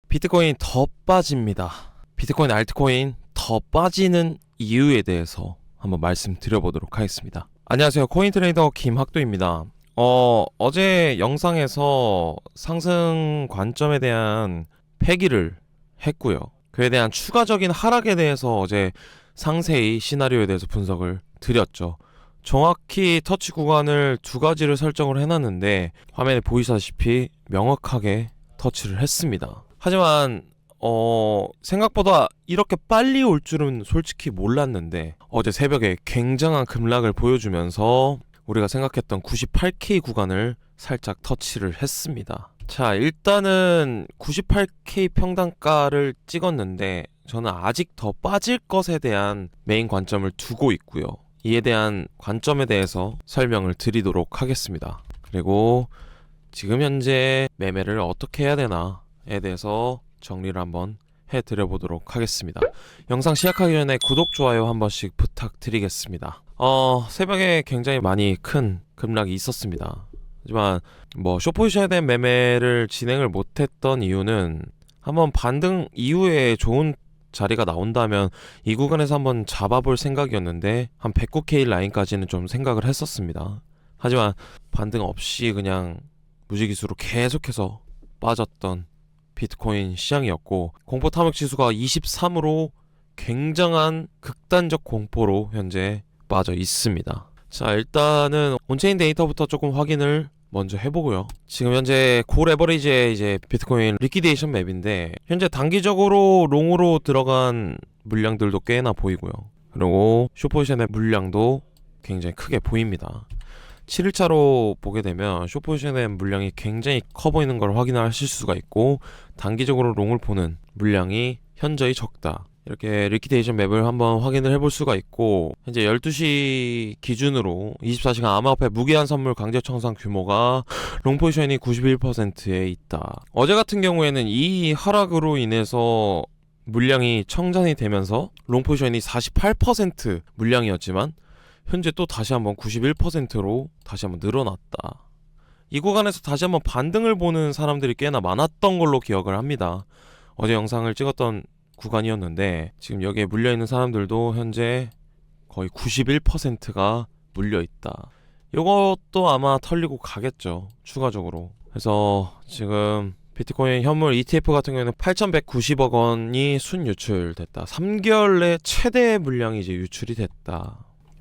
비트코인 더 빠집니다. 비트코인 알트코인 더 빠지는 이유에 대해서 한번 말씀드려보도록 하겠습니다. 안녕하세요. 코인트레이더 김학도입니다. 어제 영상에서 상승 관점에 대한 폐기를 했고요. 그에 대한 추가적인 하락에 대해서 어제 상세히 시나리오에 대해서 분석을 드렸죠. 정확히 터치 구간을 두 가지를 설정을 해놨는데 화면에 보이시다시피 명확하게 터치를 했습니다. 하지만 생각보다 이렇게 빨리 올 줄은 솔직히 몰랐는데 어제 새벽에 굉장한 급락을 보여주면서 우리가 생각했던 98K 구간을 살짝 터치를 했습니다. 자, 일단은 98K 평단가를 찍었는데 저는 아직 더 빠질 것에 대한 메인 관점을 두고 있고요. 이에 대한 관점에 대해서 설명을 드리도록 하겠습니다. 그리고 지금 현재 매매를 어떻게 해야 되나에 대해서 정리를 한번 해드려보도록 하겠습니다. 영상 시작하기 전에 구독, 좋아요 한 번씩 부탁드리겠습니다. 새벽에 굉장히 많이 큰 급락이 있었습니다. 하지만 숏포지션에 대한 매매를 진행을 못했던 이유는 한번 반등 이후에 좋은 자리가 나온다면 이 구간에서 한번 잡아볼 생각이었는데 한 109K 라인까지는 좀 생각을 했었습니다. 하지만 반등 없이 그냥 무지기수로 계속해서 빠졌던 비트코인 시장이었고 공포 탐욕 지수가 23으로 굉장한 극단적 공포로 현재 빠져 있습니다. 자, 일단은 온체인 데이터부터 조금 확인을 먼저 해보고요. 지금 현재 콜 에버리지의 이제 비트코인 리퀴데이션 맵인데 현재 단기적으로 롱으로 들어간 물량들도 꽤나 보이고요. 그리고 숏포지션의 물량도 굉장히 크게 보입니다. 7일차로 보게 되면 숏포지션의 물량이 굉장히 커 보이는 걸 확인하실 수가 있고 단기적으로 롱을 보는 물량이 현저히 적다. 이렇게 리퀴데이션 맵을 한번 확인을 해볼 수가 있고 현재 12시 기준으로 24시간 암호화폐 무기한 선물 강제 청산 규모가 롱 포지션이 91%에 있다. 어제 같은 경우에는 이 하락으로 인해서 물량이 청산이 되면서 롱 포지션이 48% 물량이었지만 현재 또 다시 한번 91%로 다시 한번 늘어났다. 이 구간에서 다시 한번 반등을 보는 사람들이 꽤나 많았던 걸로 기억을 합니다. 어제 영상을 찍었던 구간이었는데 지금 여기에 물려있는 사람들도 현재 거의 91%가 물려있다. 이것도 아마 털리고 가겠죠, 추가적으로. 그래서 지금 비트코인 현물 ETF 같은 경우에는 8,190억 원이 순유출됐다. 3개월 내 최대 물량이 이제 유출이 됐다.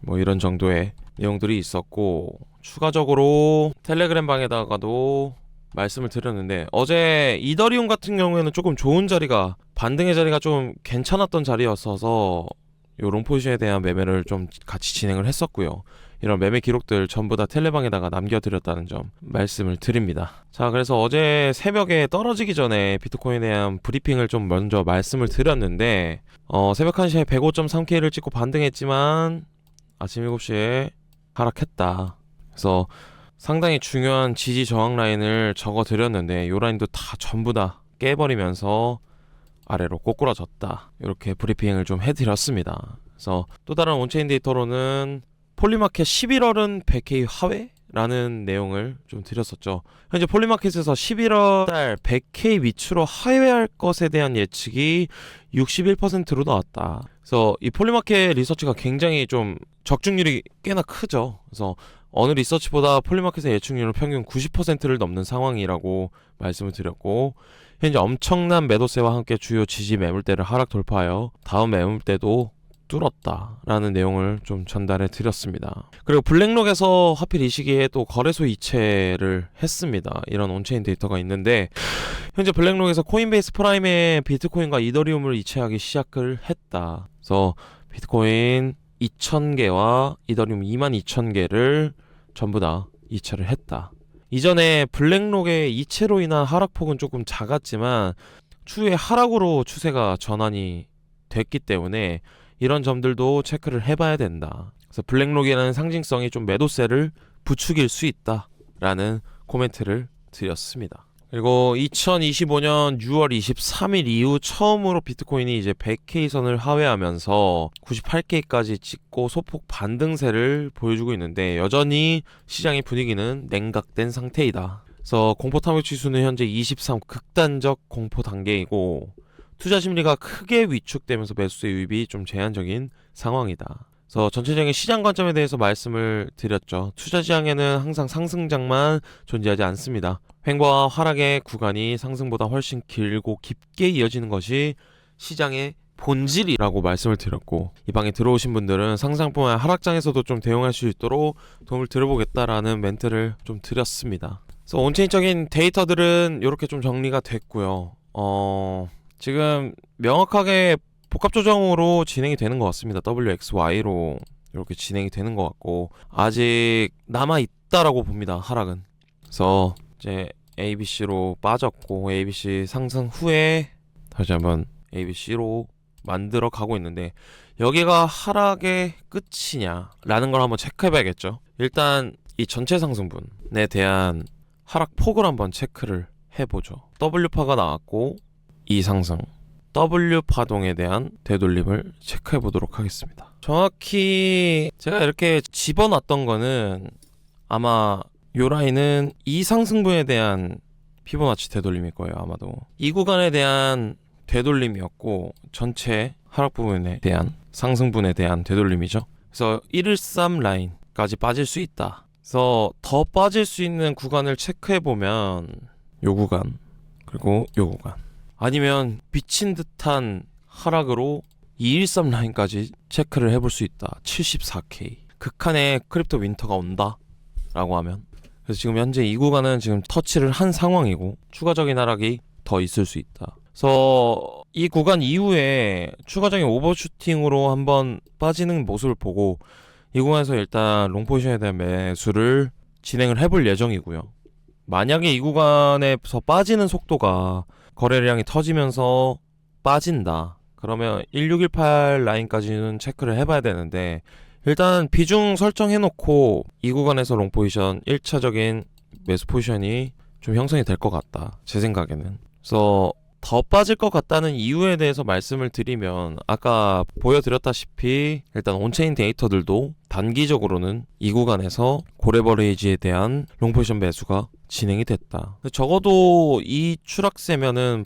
이런 정도의 내용들이 있었고 추가적으로 텔레그램 방에다가도 말씀을 드렸는데 어제 이더리움 같은 경우에는 조금 좋은 자리가 반등의 자리가 좀 괜찮았던 자리였어서 요 롱포지션에 대한 매매를 좀 같이 진행을 했었고요. 이런 매매 기록들 전부 다 텔레방에다가 남겨드렸다는 점 말씀을 드립니다. 자, 그래서 어제 새벽에 떨어지기 전에 비트코인에 대한 브리핑을 좀 먼저 말씀을 드렸는데 새벽 1시에 105.3K를 찍고 반등했지만 아침 7시에 하락했다. 그래서 상당히 중요한 지지 저항 라인을 적어 드렸는데 이 라인도 다 전부 다 깨버리면서 아래로 꼬꾸라졌다. 이렇게 브리핑을 좀 해드렸습니다. 그래서 또 다른 온체인 데이터로는 폴리마켓 11월은 100K 하회라는 내용을 좀 드렸었죠. 현재 폴리마켓에서 11월 달 100K 밑으로 하회할 것에 대한 예측이 61%로 나왔다. 그래서 이 폴리마켓 리서치가 굉장히 좀 적중률이 꽤나 크죠. 그래서 어느 리서치보다 폴리마켓의 예측률은 평균 90%를 넘는 상황이라고 말씀을 드렸고 현재 엄청난 매도세와 함께 주요 지지 매물대를 하락 돌파하여 다음 매물대도 뚫었다라는 내용을 좀 전달해 드렸습니다. 그리고 블랙록에서 하필 이 시기에 또 거래소 이체를 했습니다. 이런 온체인 데이터가 있는데 현재 블랙록에서 코인베이스 프라임에 비트코인과 이더리움을 이체하기 시작을 했다. 그래서 비트코인 2,000개와 이더리움 22,000개를 전부 다 이체를 했다. 이전에 블랙록의 이체로 인한 하락폭은 조금 작았지만 추후에 하락으로 추세가 전환이 됐기 때문에 이런 점들도 체크를 해봐야 된다. 그래서 블랙록이라는 상징성이 좀 매도세를 부추길 수 있다라는 코멘트를 드렸습니다. 그리고 2025년 6월 23일 이후 처음으로 비트코인이 이제 100K 선을 하회하면서 98K까지 찍고 소폭 반등세를 보여주고 있는데 여전히 시장의 분위기는 냉각된 상태이다. 그래서 공포 탐욕 지수는 현재 23 극단적 공포 단계이고 투자 심리가 크게 위축되면서 매수세 유입이 좀 제한적인 상황이다. 그래서 전체적인 시장 관점에 대해서 말씀을 드렸죠. 투자 시장에는 항상 상승장만 존재하지 않습니다. 횡보와 하락의 구간이 상승보다 훨씬 길고 깊게 이어지는 것이 시장의 본질이라고 말씀을 드렸고, 이 방에 들어오신 분들은 상승뿐만 아니라 하락장에서도 좀 대응할 수 있도록 도움을 드려보겠다라는 멘트를 좀 드렸습니다. 그래서 온체인적인 데이터들은 이렇게 좀 정리가 됐고요. 지금 명확하게 복합 조정으로 진행이 되는 것 같습니다. WXY로 이렇게 진행이 되는 것 같고 아직 남아 있다라고 봅니다. 하락은. 그래서 이제 ABC로 빠졌고 ABC 상승 후에 다시 한번 ABC로 만들어 가고 있는데 여기가 하락의 끝이냐라는 걸 한번 체크해봐야겠죠. 일단 이 전체 상승분에 대한 하락폭을 한번 체크를 해보죠. W파가 나왔고 이 상승 W파동에 대한 되돌림을 체크해 보도록 하겠습니다. 정확히 제가 이렇게 집어놨던 거는 아마 요 라인은 이 상승분에 대한 피보나치 되돌림일 거예요. 아마도 이 구간에 대한 되돌림이었고 전체 하락 부분에 대한 상승분에 대한 되돌림이죠. 그래서 113 라인까지 빠질 수 있다. 그래서 더 빠질 수 있는 구간을 체크해 보면 요 구간 그리고 요 구간 아니면 미친 듯한 하락으로 213 라인까지 체크를 해볼 수 있다. 74K 극한의 크립토 윈터가 온다 라고 하면, 그래서 지금 현재 이 구간은 지금 터치를 한 상황이고 추가적인 하락이 더 있을 수 있다. 그래서 이 구간 이후에 추가적인 오버슈팅으로 한번 빠지는 모습을 보고 이 구간에서 일단 롱포지션에 대한 매수를 진행을 해볼 예정이고요. 만약에 이 구간에서 빠지는 속도가 거래량이 터지면서 빠진다 그러면 1618 라인까지는 체크를 해봐야 되는데, 일단 비중 설정해놓고 이 구간에서 롱 포지션 1차적인 매수 포지션이 좀 형성이 될 것 같다 제 생각에는. 그래서 더 빠질 것 같다는 이유에 대해서 말씀을 드리면 아까 보여드렸다시피 일단 온체인 데이터들도 단기적으로는 이 구간에서 고래버레이지에 대한 롱 포지션 매수가 진행이 됐다. 적어도 이 추락세면은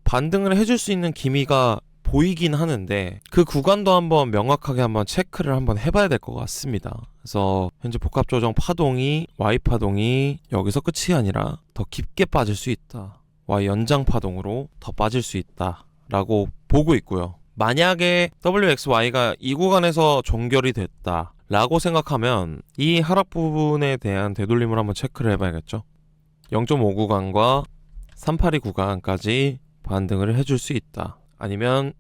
반등을 해줄 수 있는 기미가 보이긴 하는데 그 구간도 한번 명확하게 한번 체크를 한번 해봐야 될 것 같습니다. 그래서 현재 복합조정 파동이 Y 파동이 여기서 끝이 아니라 더 깊게 빠질 수 있다. Y 연장 파동으로 더 빠질 수 있다 라고 보고 있고요. 만약에 WXY가 이 구간에서 종결이 됐다 라고 생각하면 이 하락 부분에 대한 되돌림을 한번 체크를 해봐야겠죠. 0.5 구간과 382 구간까지 반등을 해줄 수 있다. 아니면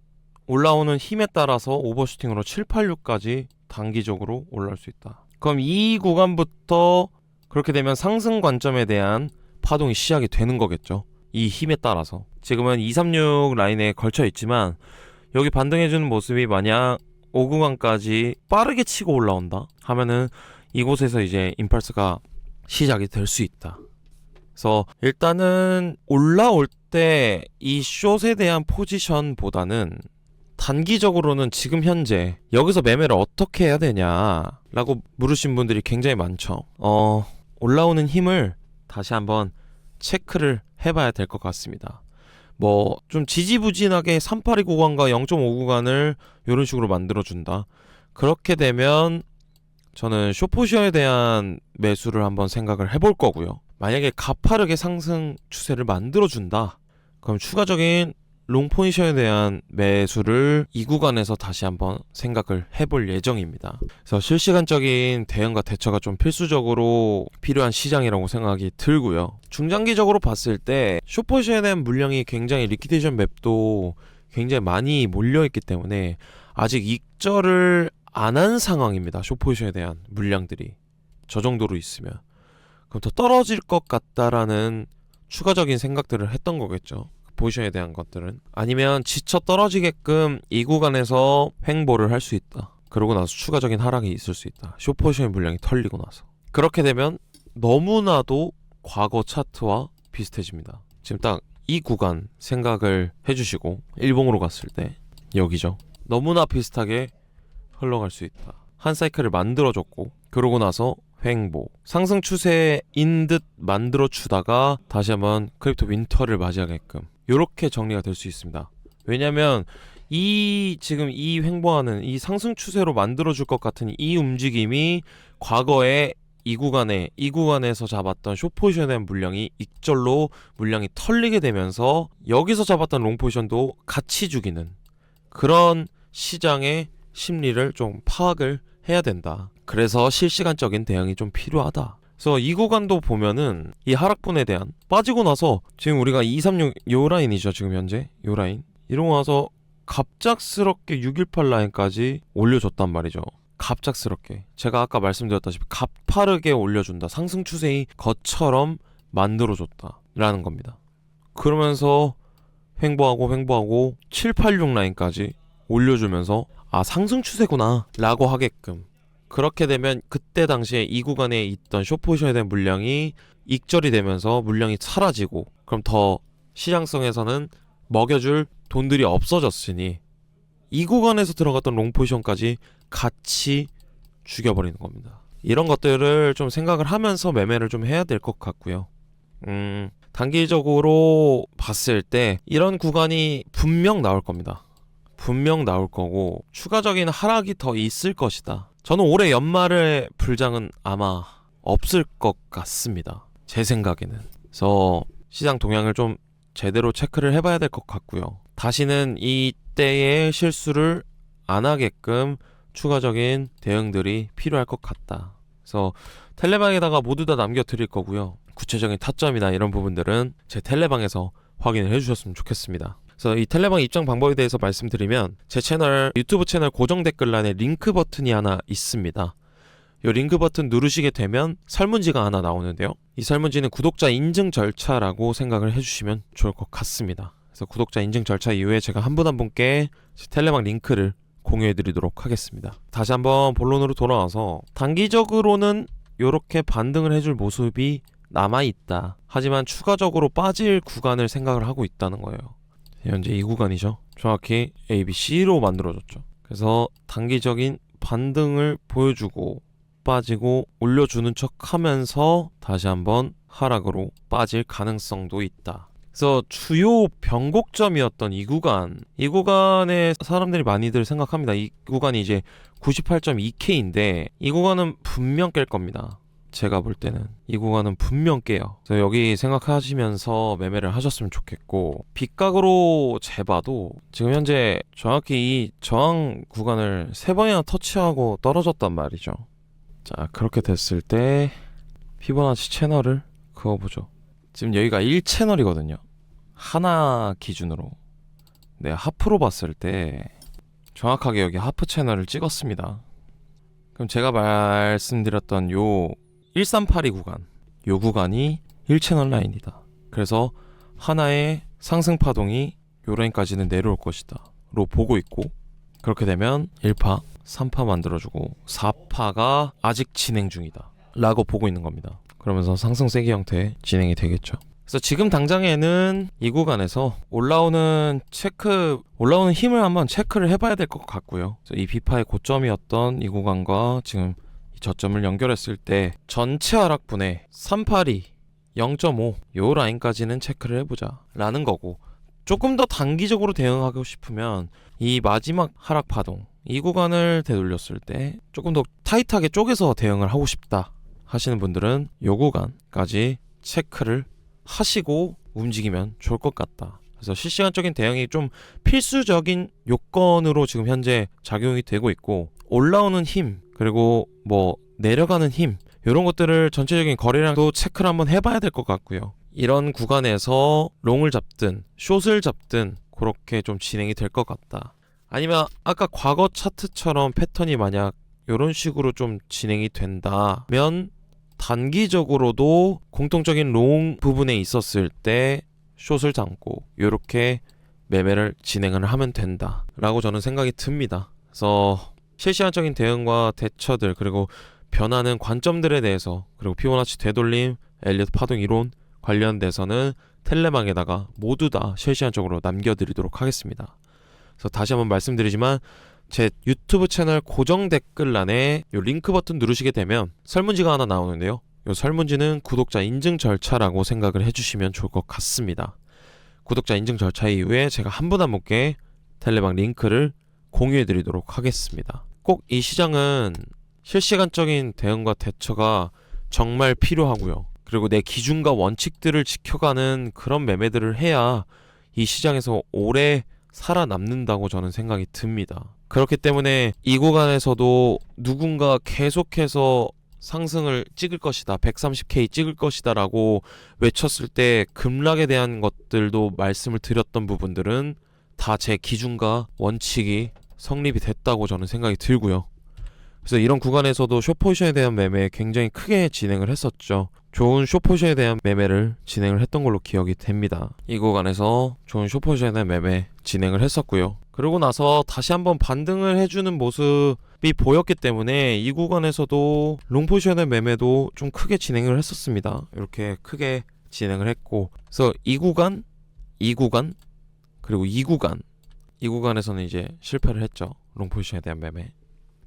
올라오는 힘에 따라서 오버슈팅으로 786까지 단기적으로 올라올 수 있다. 그럼 이 구간부터 그렇게 되면 상승 관점에 대한 파동이 시작이 되는 거겠죠. 이 힘에 따라서 지금은 236 라인에 걸쳐 있지만 여기 반등해주는 모습이 만약 5구간까지 빠르게 치고 올라온다 하면은 이곳에서 이제 임펄스가 시작이 될 수 있다. 그래서 일단은 올라올 때 이 숏에 대한 포지션보다는 단기적으로는 지금 현재 여기서 매매를 어떻게 해야 되냐라고 물으신 분들이 굉장히 많죠. 올라오는 힘을 다시 한번 체크를 해봐야 될 것 같습니다. 뭐 좀 지지부진하게 382 구간과 0.5 구간을 이런 식으로 만들어준다. 그렇게 되면 저는 숏포지션에 대한 매수를 한번 생각을 해볼 거고요. 만약에 가파르게 상승 추세를 만들어준다. 그럼 추가적인 롱 포지션에 대한 매수를 이 구간에서 다시 한번 생각을 해볼 예정입니다. 그래서 실시간적인 대응과 대처가 좀 필수적으로 필요한 시장이라고 생각이 들고요. 중장기적으로 봤을 때 숏 포지션에 대한 물량이 굉장히 리퀴데이션 맵도 굉장히 많이 몰려있기 때문에 아직 익절을 안 한 상황입니다. 숏 포지션에 대한 물량들이 저 정도로 있으면 그럼 더 떨어질 것 같다라는 추가적인 생각들을 했던 거겠죠. 포지션에 대한 것들은. 아니면 지쳐 떨어지게끔 이 구간에서 횡보를 할 수 있다. 그러고 나서 추가적인 하락이 있을 수 있다. 숏 포지션의 물량이 털리고 나서. 그렇게 되면 너무나도 과거 차트와 비슷해집니다. 지금 딱 이 구간 생각을 해주시고 일봉으로 갔을 때 여기죠. 너무나 비슷하게 흘러갈 수 있다. 한 사이클을 만들어줬고 그러고 나서 횡보, 상승 추세인 듯 만들어 주다가 다시 한번 크립토 윈터를 맞이하게끔 이렇게 정리가 될 수 있습니다. 왜냐면 지금 이 횡보하는 이 상승 추세로 만들어 줄 것 같은 이 움직임이 과거에 이 구간에서 잡았던 숏 포지션에 대한 물량이 익절로 물량이 털리게 되면서 여기서 잡았던 롱 포지션도 같이 죽이는 그런 시장의 심리를 좀 파악을 해야 된다. 그래서 실시간적인 대응이 좀 필요하다. 그래서 이 구간도 보면은 이 하락분에 대한 빠지고 나서 지금 우리가 236 요 라인이죠. 지금 현재 요 라인 이러고 나서 갑작스럽게 618 라인까지 올려줬단 말이죠. 갑작스럽게 제가 아까 말씀드렸다시피 가파르게 올려준다. 상승 추세의 것처럼 만들어줬다 라는 겁니다. 그러면서 횡보하고 786 라인까지 올려주면서 아 상승 추세구나 라고 하게끔, 그렇게 되면 그때 당시에 이 구간에 있던 숏 포지션에 대한 물량이 익절이 되면서 물량이 사라지고, 그럼 더 시장성에서는 먹여줄 돈들이 없어졌으니 이 구간에서 들어갔던 롱 포지션까지 같이 죽여버리는 겁니다. 이런 것들을 좀 생각을 하면서 매매를 좀 해야 될 것 같고요. 단기적으로 봤을 때 이런 구간이 분명 나올 겁니다. 분명 나올 거고 추가적인 하락이 더 있을 것이다. 저는 올해 연말에 불장은 아마 없을 것 같습니다. 제 생각에는. 그래서 시장 동향을 좀 제대로 체크를 해봐야 될 것 같고요. 다시는 이때의 실수를 안 하게끔 추가적인 대응들이 필요할 것 같다. 그래서 텔레방에다가 모두 다 남겨드릴 거고요. 구체적인 타점이나 이런 부분들은 제 텔레방에서 확인을 해주셨으면 좋겠습니다. 그래서 이 텔레방 입장 방법에 대해서 말씀드리면 제 채널, 유튜브 채널 고정 댓글란에 링크 버튼이 하나 있습니다. 이 링크 버튼 누르시게 되면 설문지가 하나 나오는데요. 이 설문지는 구독자 인증 절차라고 생각을 해주시면 좋을 것 같습니다. 그래서 구독자 인증 절차 이후에 제가 한 분 한 분께 텔레방 링크를 공유해드리도록 하겠습니다. 다시 한번 본론으로 돌아와서 단기적으로는 이렇게 반등을 해줄 모습이 남아있다. 하지만 추가적으로 빠질 구간을 생각을 하고 있다는 거예요. 현재 이 구간이죠. 정확히 A, B, C로 만들어졌죠. 그래서 단기적인 반등을 보여주고 빠지고 올려주는 척 하면서 다시 한번 하락으로 빠질 가능성도 있다. 그래서 주요 변곡점이었던 이 구간에 사람들이 많이들 생각합니다. 이 구간이 이제 98.2K인데 이 구간은 분명 깰 겁니다. 제가 볼 때는 이 구간은 분명 깨요. 그래서 여기 생각하시면서 매매를 하셨으면 좋겠고, 빗각으로 재봐도 지금 현재 정확히 이 저항 구간을 3번이나 터치하고 떨어졌단 말이죠. 자, 그렇게 됐을 때 피보나치 채널을 그어보죠. 지금 여기가 1채널이거든요. 하나 기준으로 하프로 봤을 때 정확하게 여기 하프 채널을 찍었습니다. 그럼 제가 말씀드렸던 요 1382 구간, 요 구간이 1채널 라인이다. 그래서 하나의 상승 파동이 요 라인까지는 내려올 것이다 로 보고 있고, 그렇게 되면 1파, 3파 만들어주고 4파가 아직 진행 중이다 라고 보고 있는 겁니다. 그러면서 상승 세기 형태의 진행이 되겠죠. 그래서 지금 당장에는 이 구간에서 올라오는 힘을 한번 체크를 해봐야 될 것 같고요. 그래서 이 비파의 고점이었던 이 구간과 지금 이 저점을 연결했을 때 전체 하락분의 382, 0.5 요 라인까지는 체크를 해보자 라는 거고, 조금 더 단기적으로 대응하고 싶으면 이 마지막 하락 파동 이 구간을 되돌렸을 때 조금 더 타이트하게 쪼개서 대응을 하고 싶다 하시는 분들은 요 구간까지 체크를 하시고 움직이면 좋을 것 같다. 그래서 실시간적인 대응이 좀 필수적인 요건으로 지금 현재 작용이 되고 있고, 올라오는 힘 그리고 뭐 내려가는 힘 이런 것들을 전체적인 거래량도 체크를 한번 해봐야 될 것 같고요. 이런 구간에서 롱을 잡든 숏을 잡든 그렇게 좀 진행이 될 것 같다. 아니면 아까 과거 차트처럼 패턴이 만약 이런 식으로 좀 진행이 된다면 단기적으로도 공통적인 롱 부분에 있었을 때 숏을 담고 이렇게 매매를 진행을 하면 된다 라고 저는 생각이 듭니다. 그래서 실시간적인 대응과 대처들 그리고 변하는 관점들에 대해서, 그리고 피보나치 되돌림, 엘리어트 파동 이론 관련돼서는 텔레방에다가 모두 다 실시간적으로 남겨드리도록 하겠습니다. 그래서 다시 한번 말씀드리지만 제 유튜브 채널 고정 댓글란에 요 링크 버튼 누르시게 되면 설문지가 하나 나오는데요. 요 설문지는 구독자 인증 절차라고 생각을 해주시면 좋을 것 같습니다. 구독자 인증 절차 이후에 제가 한 분 한 분께 텔레방 링크를 공유해 드리도록 하겠습니다. 꼭 이 시장은 실시간적인 대응과 대처가 정말 필요하고요. 그리고 내 기준과 원칙들을 지켜가는 그런 매매들을 해야 이 시장에서 오래 살아남는다고 저는 생각이 듭니다. 그렇기 때문에 이 구간에서도 누군가 계속해서 상승을 찍을 것이다, 130K 찍을 것이다 라고 외쳤을 때 급락에 대한 것들도 말씀을 드렸던 부분들은 다 제 기준과 원칙이 성립이 됐다고 저는 생각이 들고요. 그래서 이런 구간에서도 숏포지션에 대한 매매 굉장히 크게 진행을 했었죠. 좋은 숏포지션에 대한 매매를 진행을 했던 걸로 기억이 됩니다. 이 구간에서 좋은 숏포지션에 대한 매매 진행을 했었고요. 그러고 나서 다시 한번 반등을 해주는 모습이 보였기 때문에 이 구간에서도 롱포지션의 매매도 좀 크게 진행을 했었습니다. 이렇게 크게 진행을 했고, 그래서 이 구간, 그리고 이 구간에서는 이제 실패를 했죠. 롱포지션에 대한 매매.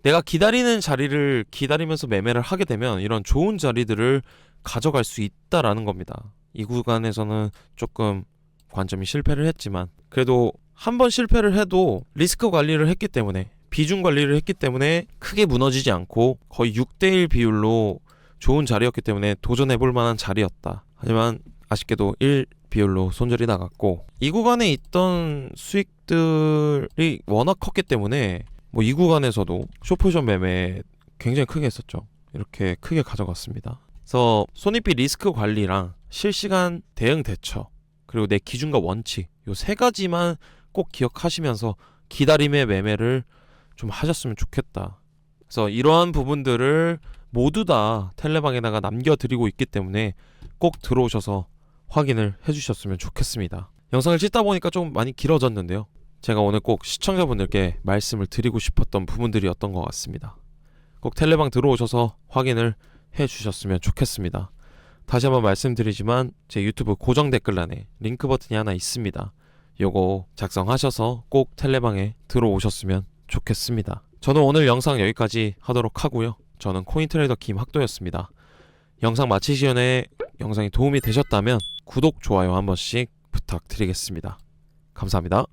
내가 기다리는 자리를 기다리면서 매매를 하게 되면 이런 좋은 자리들을 가져갈 수 있다라는 겁니다. 이 구간에서는 조금 관점이 실패를 했지만 그래도 한 번 실패를 해도 리스크 관리를 했기 때문에, 비중 관리를 했기 때문에 크게 무너지지 않고 거의 6대1 비율로 좋은 자리였기 때문에 도전해볼 만한 자리였다. 하지만 아쉽게도 1 비율로 손절이 나갔고, 이 구간에 있던 수익들이 워낙 컸기 때문에 뭐 이 구간에서도 숏포지션 매매 굉장히 크게 했었죠. 이렇게 크게 가져갔습니다. 그래서 손익비 리스크 관리랑 실시간 대응 대처, 그리고 내 기준과 원칙, 요 세 가지만 꼭 기억하시면서 기다림의 매매를 좀 하셨으면 좋겠다. 그래서 이러한 부분들을 모두 다 텔레방에다가 남겨드리고 있기 때문에 꼭 들어오셔서 확인을 해주셨으면 좋겠습니다. 영상을 찍다 보니까 좀 많이 길어졌는데요. 제가 오늘 꼭 시청자분들께 말씀을 드리고 싶었던 부분들이었던 것 같습니다. 꼭 텔레방 들어오셔서 확인을 해주셨으면 좋겠습니다. 다시 한번 말씀드리지만 제 유튜브 고정 댓글란에 링크 버튼이 하나 있습니다. 요거 작성하셔서 꼭 텔레방에 들어오셨으면 좋겠습니다. 저는 오늘 영상 여기까지 하도록 하고요. 저는 코인트레이더 김학도였습니다. 영상 마치기 전에 영상이 도움이 되셨다면 구독, 좋아요 한 번씩 부탁드리겠습니다. 감사합니다.